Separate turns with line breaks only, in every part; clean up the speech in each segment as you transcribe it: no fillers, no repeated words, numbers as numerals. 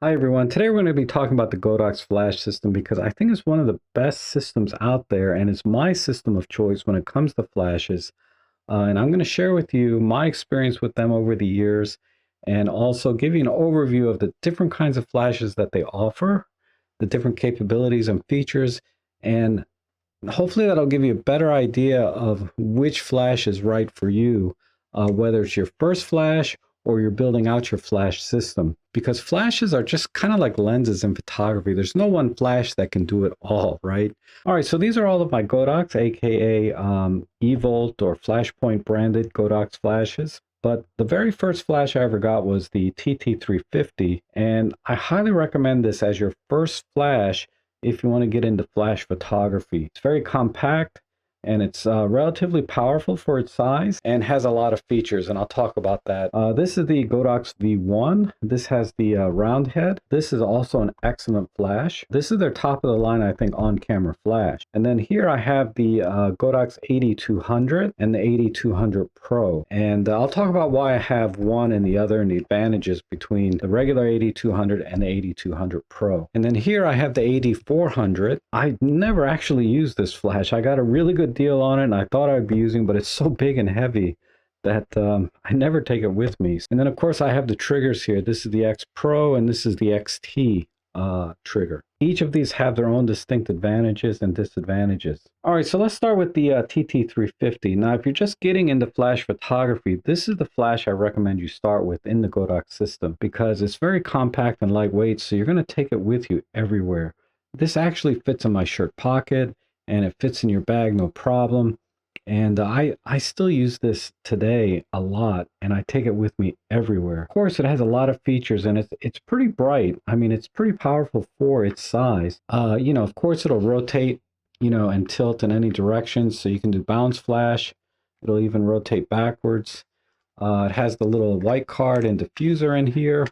Hi everyone, today we're going to be talking about the Godox flash system because I think it's one of the best systems out there and it's my system of choice when it comes to flashes. And I'm going to share with you my experience with them over the years and also give you an overview of the different kinds of flashes that they offer, the different capabilities and features, and hopefully that'll give you a better idea of which flash is right for you, whether it's your first flash or you're building out your flash system. Because flashes are just kind of like lenses in photography. There's no one flash that can do it all, right? All right, so these are all of my Godox, aka eVolt or Flashpoint branded Godox flashes. But the very first flash I ever got was the TT350, and I highly recommend this as your first flash if you want to get into flash photography. It's very compact and it's relatively powerful for its size and has a lot of features, and I'll talk about that. This is the Godox V1. This has the round head. This is also an excellent flash. This is their top of the line, I think, on-camera flash. And then here I have the Godox 8200 and the 8200 Pro. And I'll talk about why I have one and the other and the advantages between the regular 8200 and the 8200 Pro. And then here I have the 8400. I never actually used this flash. I got a really good deal on it and I thought I'd be using, but it's so big and heavy that I never take it with me. And then of course I have the triggers here. This is the X Pro and this is the XT trigger. Each of these have their own distinct advantages and disadvantages. All right, so let's start with the TT350. Now, if you're just getting into flash photography, this is the flash I recommend you start with in the Godox system because it's very compact and lightweight, so you're going to take it with you everywhere. This actually fits in my shirt pocket and it fits in your bag no problem. And I still use this today a lot, and I take it with me everywhere. Of course, it has a lot of features, and it's pretty bright. I mean, it's pretty powerful for its size. Of course, it'll rotate, and tilt in any direction, so you can do bounce flash. It'll even rotate backwards. It has the little white card and diffuser in here,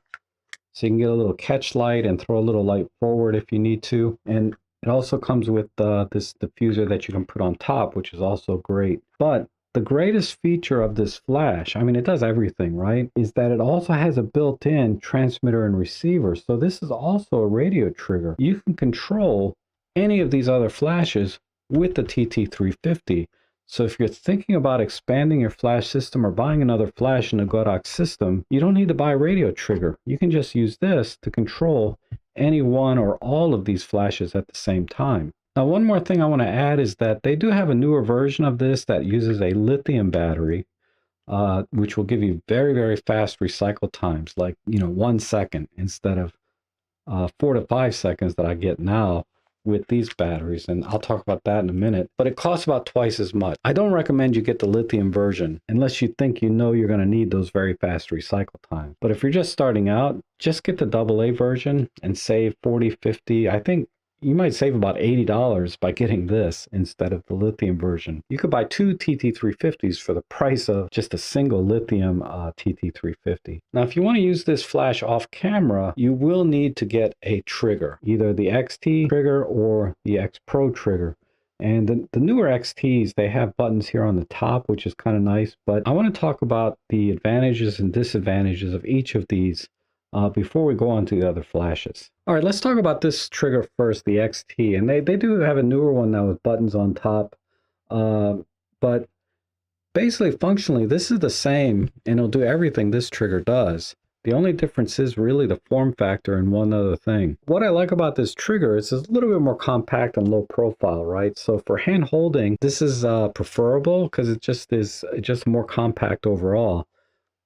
so you can get a little catch light and throw a little light forward if you need to. And it also comes with this diffuser that you can put on top, which is also great. But the greatest feature of this flash, I mean, it does everything, right? Is that it also has a built-in transmitter and receiver. So this is also a radio trigger. You can control any of these other flashes with the TT350. So if you're thinking about expanding your flash system or buying another flash in the Godox system, you don't need to buy a radio trigger. You can just use this to control any one or all of these flashes at the same time. Now, one more thing I want to add is that they do have a newer version of this that uses a lithium battery, which will give you very, very fast recycle times, like 1 second instead of 4 to 5 seconds that I get now with these batteries, and I'll talk about that in a minute. But it costs about twice as much. I don't recommend you get the lithium version unless you think you're going to need those very fast recycle times. But if you're just starting out, just get the AA version and save 40, 50. I think you might save about $80 by getting this instead of the lithium version. You could buy two TT350s for the price of just a single lithium TT350. Now, if you want to use this flash off camera, you will need to get a trigger, either the XT trigger or the X Pro trigger. And the newer XTs, they have buttons here on the top, which is kind of nice. But I want to talk about the advantages and disadvantages of each of these before we go on to the other flashes. All right, let's talk about this trigger first, the XT. And they do have a newer one now with buttons on top. But basically, functionally, this is the same, and it'll do everything this trigger does. The only difference is really the form factor and one other thing. What I like about this trigger is it's a little bit more compact and low profile, right? So for hand holding, this is preferable because it just more compact overall.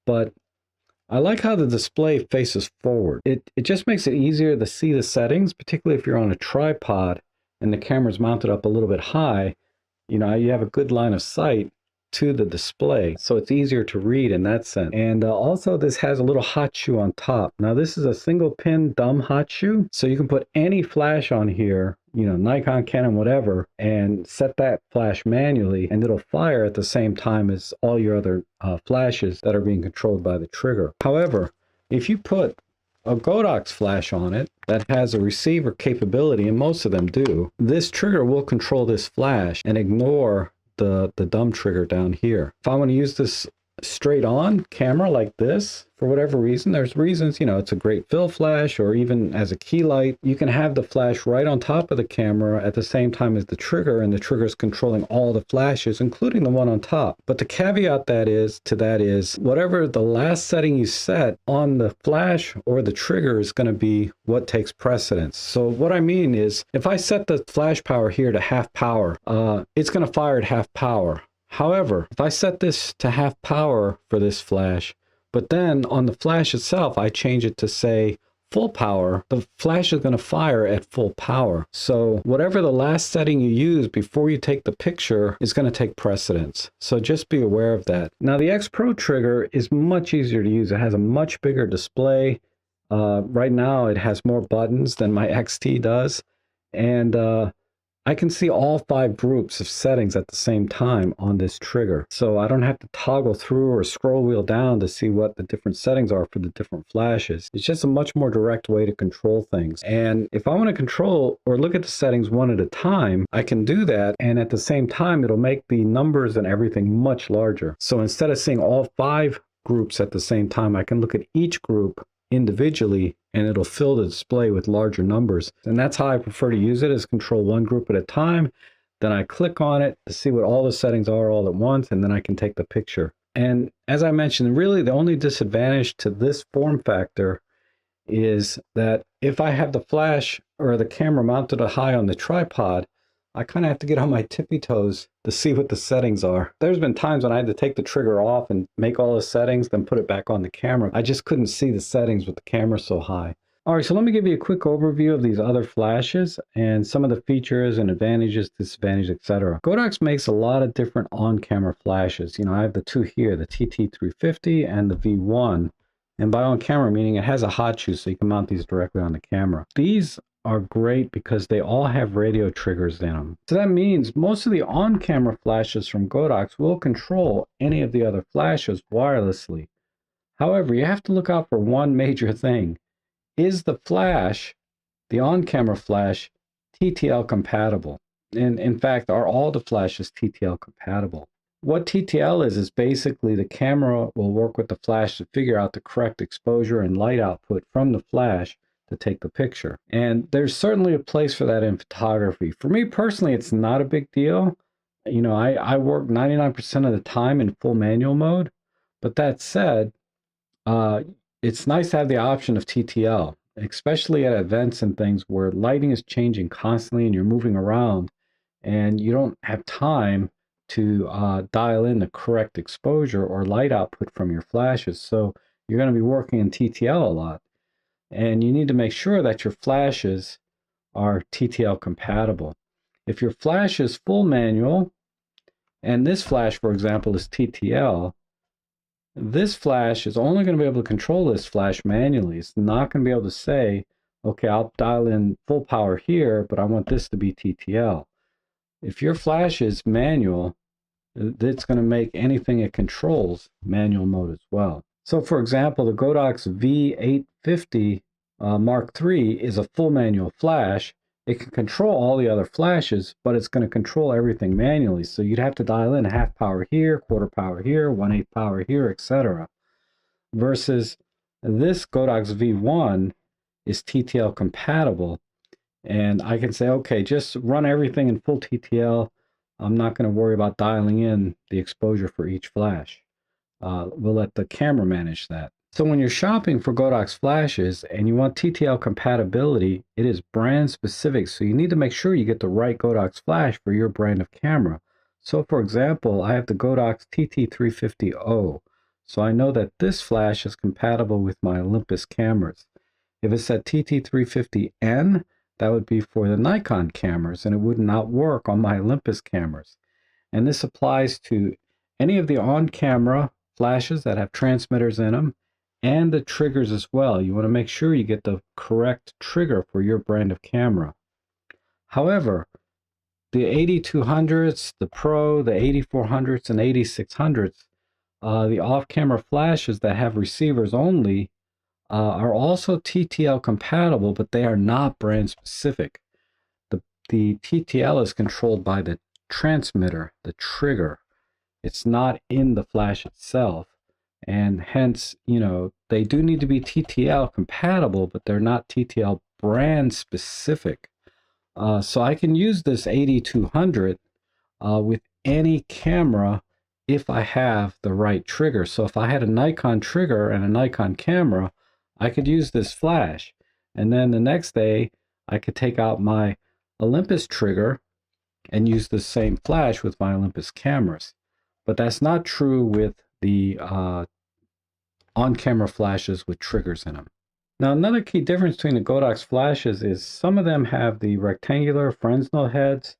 But I like how the display faces forward. It just makes it easier to see the settings, particularly if you're on a tripod and the camera's mounted up a little bit high. You have a good line of sight to the display, so it's easier to read in that sense. And also this has a little hot shoe on top. Now this is a single pin dumb hot shoe, so you can put any flash on here, Nikon, Canon, whatever, and set that flash manually, and it'll fire at the same time as all your other flashes that are being controlled by the trigger. However, if you put a Godox flash on it that has a receiver capability, and most of them do, this trigger will control this flash and ignore the dumb trigger down here. If I want to use this straight on camera like this, for whatever reason, there's reasons, it's a great fill flash, or even as a key light, you can have the flash right on top of the camera at the same time as the trigger, and the trigger is controlling all the flashes, including the one on top. But the caveat to that is whatever the last setting you set on the flash or the trigger is going to be what takes precedence. So what I mean is, if I set the flash power here to half power, it's going to fire at half power. However, if I set this to half power for this flash, but then on the flash itself, I change it to say full power, the flash is going to fire at full power. So whatever the last setting you use before you take the picture is going to take precedence. So just be aware of that. Now the X Pro trigger is much easier to use. It has a much bigger display. Right now it has more buttons than my XT does. And I can see all 5 groups of settings at the same time on this trigger. So I don't have to toggle through or scroll wheel down to see what the different settings are for the different flashes. It's just a much more direct way to control things. And if I want to control or look at the settings one at a time, I can do that. And at the same time, it'll make the numbers and everything much larger. So instead of seeing all 5 groups at the same time, I can look at each group individually, and it'll fill the display with larger numbers. And that's how I prefer to use it, is control one group at a time. Then I click on it to see what all the settings are all at once, and then I can take the picture. And as I mentioned, really the only disadvantage to this form factor is that if I have the flash or the camera mounted high on the tripod, I kind of have to get on my tippy toes to see what the settings are. There's been times when I had to take the trigger off and make all the settings, then put it back on the camera. I just couldn't see the settings with the camera so high. All right, so let me give you a quick overview of these other flashes and some of the features and advantages, disadvantages, etc. Godox makes a lot of different on-camera flashes. I have the 2 here, the TT350 and the V1. And by on-camera, meaning it has a hot shoe, so you can mount these directly on the camera. These are great because they all have radio triggers in them. So that means most of the on-camera flashes from Godox will control any of the other flashes wirelessly. However, you have to look out for one major thing. Is the flash, the on-camera flash, TTL compatible? And in fact, are all the flashes TTL compatible? What TTL is basically the camera will work with the flash to figure out the correct exposure and light output from the flash to take the picture. And there's certainly a place for that in photography. For me personally, it's not a big deal. I work 99% of the time in full manual mode. But that said, it's nice to have the option of TTL, especially at events and things where lighting is changing constantly and you're moving around and you don't have time to dial in the correct exposure or light output from your flashes. So you're going to be working in TTL a lot. And you need to make sure that your flashes are TTL compatible. If your flash is full manual, and this flash, for example, is TTL, this flash is only going to be able to control this flash manually. It's not going to be able to say, okay, I'll dial in full power here, but I want this to be TTL. If your flash is manual, it's going to make anything it controls manual mode as well. So for example, the Godox V850 Mark III is a full manual flash. It can control all the other flashes, but it's going to control everything manually. So you'd have to dial in half power here, quarter power here, 1/8 power here, etc. Versus this Godox V1 is TTL compatible. And I can say, okay, just run everything in full TTL. I'm not going to worry about dialing in the exposure for each flash. We'll let the camera manage that. So when you're shopping for Godox flashes and you want TTL compatibility, it is brand specific. So you need to make sure you get the right Godox flash for your brand of camera. So for example, I have the Godox TT350O. So I know that this flash is compatible with my Olympus cameras. If it said TT350N, that would be for the Nikon cameras, and it would not work on my Olympus cameras. And this applies to any of the on-camera flashes that have transmitters in them, and the triggers as well. You want to make sure you get the correct trigger for your brand of camera. However, the 8200s, the Pro, the 8400s, and 8600s, the off-camera flashes that have receivers only, are also TTL compatible, but they are not brand specific. The TTL is controlled by the transmitter, the trigger. It's not in the flash itself. And hence, they do need to be TTL compatible, but they're not TTL brand specific. So I can use this 8200 with any camera if I have the right trigger. So if I had a Nikon trigger and a Nikon camera, I could use this flash. And then the next day, I could take out my Olympus trigger and use the same flash with my Olympus cameras. But that's not true with the on-camera flashes with triggers in them. Now, another key difference between the Godox flashes is some of them have the rectangular Fresnel heads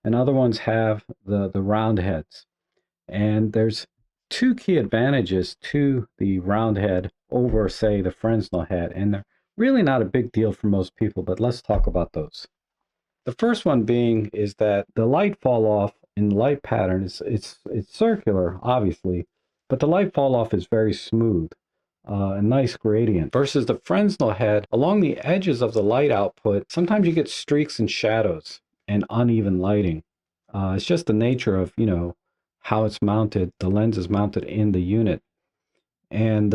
and other ones have the round heads. And there's two key advantages to the round head over, say, the Fresnel head. And they're really not a big deal for most people, but let's talk about those. The first one being is that the light fall off in the light pattern it's circular, obviously, but the light fall off is very smooth, a nice gradient. Versus the Fresnel head, along the edges of the light output, sometimes you get streaks and shadows and uneven lighting. It's just the nature of, how it's mounted. The lens is mounted in the unit. And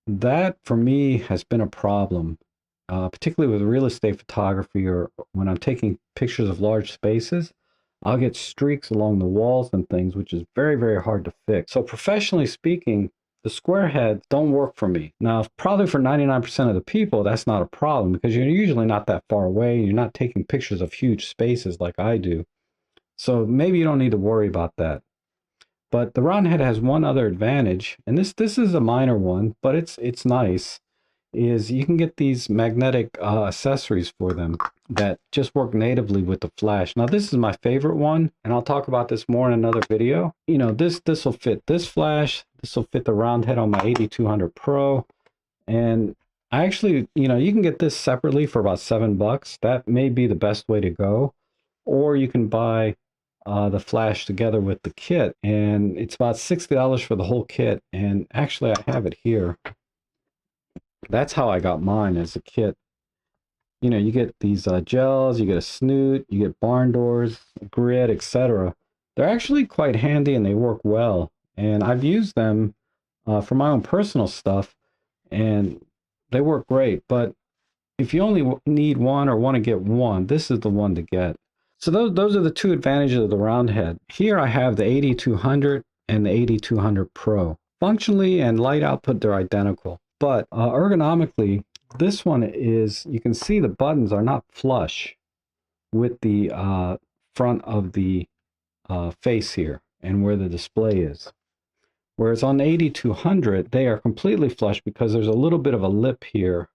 that, for me, has been a problem, particularly with real estate photography or when I'm taking pictures of large spaces. I'll get streaks along the walls and things, which is very, very hard to fix. So professionally speaking, the square heads don't work for me. Now, probably for 99% of the people, that's not a problem because you're usually not that far away. You're not taking pictures of huge spaces like I do. So maybe you don't need to worry about that. But the round head has one other advantage, and this is a minor one, but it's nice, is you can get these magnetic accessories for them that just work natively with the flash. Now, this is my favorite one, and I'll talk about this more in another video. This will fit this flash. This will fit the round head on my 8200 Pro. And I actually, you can get this separately for about $7. That may be the best way to go. Or you can buy the flash together with the kit, and it's about $60 for the whole kit. And actually, I have it here. That's how I got mine as a kit. You get these gels, you get a snoot, you get barn doors, grid, etc. They're actually quite handy and they work well. And I've used them for my own personal stuff, and they work great. But if you only need one or want to get one, this is the one to get. So those are the two advantages of the round head. Here I have the 8200 and the 8200 Pro. Functionally and light output, they're identical. But ergonomically, this one is, you can see the buttons are not flush with the front of the face here and where the display is. Whereas on the 8200, they are completely flush because there's a little bit of a lip here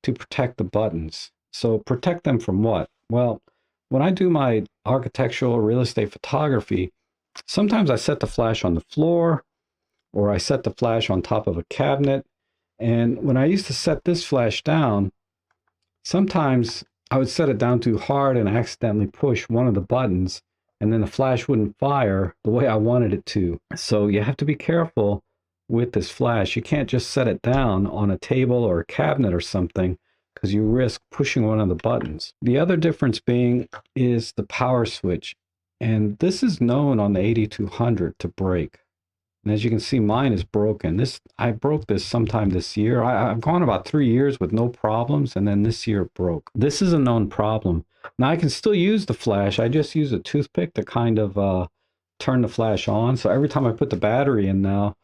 to protect the buttons. So protect them from what? Well, when I do my architectural real estate photography, sometimes I set the flash on the floor or I set the flash on top of a cabinet. And when I used to set this flash down, sometimes I would set it down too hard and accidentally push one of the buttons, and then the flash wouldn't fire the way I wanted it to. So you have to be careful with this flash. You can't just set it down on a table or a cabinet or something because you risk pushing one of the buttons. The other difference being is the power switch. And this is known on the 8200 to break. And as you can see, mine is broken. I broke this sometime this year. I've gone about 3 years with no problems, and then this year it broke. This is a known problem. Now I can still use the flash. I just use a toothpick to kind of turn the flash on. So every time I put the battery in now,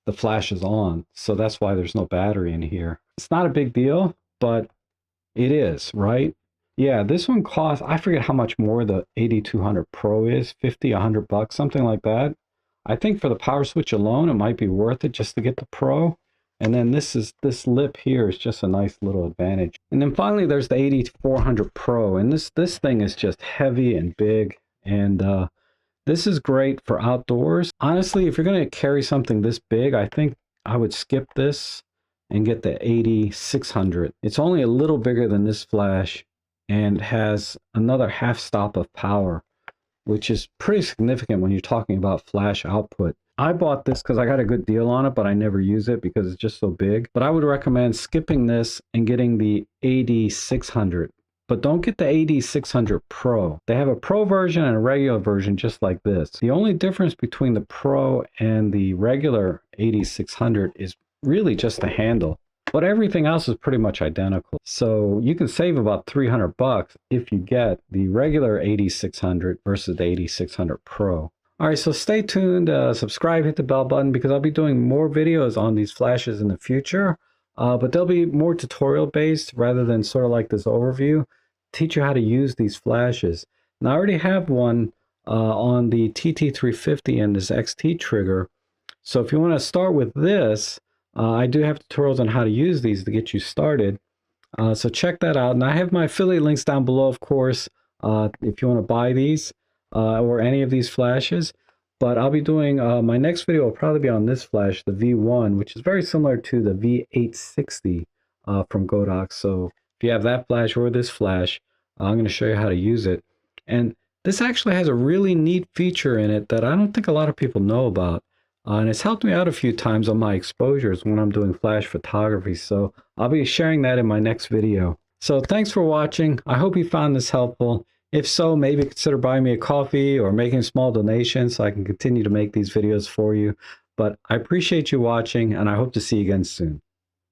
the flash is on. So that's why there's no battery in here. It's not a big deal, but it is, right? Yeah, this one costs, I forget how much more the 8200 Pro is, 50, $100, something like that. I think for the power switch alone, it might be worth it just to get the Pro. And then this lip here is just a nice little advantage. And then finally, there's the 8400 Pro. And this thing is just heavy and big. And this is great for outdoors. Honestly, if you're going to carry something this big, I think I would skip this and get the 8600. It's only a little bigger than this flash and has another half stop of power, which is pretty significant when you're talking about flash output. I bought this because I got a good deal on it, but I never use it because it's just so big. But I would recommend skipping this and getting the 8600. But don't get the AD600 Pro. They have a Pro version and a regular version just like this. The only difference between the Pro and the regular AD600 is really just the handle. But everything else is pretty much identical. So you can save about 300 bucks if you get the regular AD600 versus the AD600 Pro. All right, so stay tuned, subscribe, hit the bell button because I'll be doing more videos on these flashes in the future. But they'll be more tutorial based rather than sort of like this overview. Teach you how to use these flashes. And I already have one on the TT350 and this XT trigger. So if you want to start with this, I do have tutorials on how to use these to get you started. So check that out. And I have my affiliate links down below, of course, if you want to buy these or any of these flashes. But I'll be doing, my next video will probably be on this flash, the V1, which is very similar to the V860 from Godox. So if you have that flash or this flash, I'm going to show you how to use it. And this actually has a really neat feature in it that I don't think a lot of people know about. And it's helped me out a few times on my exposures when I'm doing flash photography. So I'll be sharing that in my next video. So thanks for watching. I hope you found this helpful. If so, maybe consider buying me a coffee or making a small donation so I can continue to make these videos for you. But I appreciate you watching and I hope to see you again soon.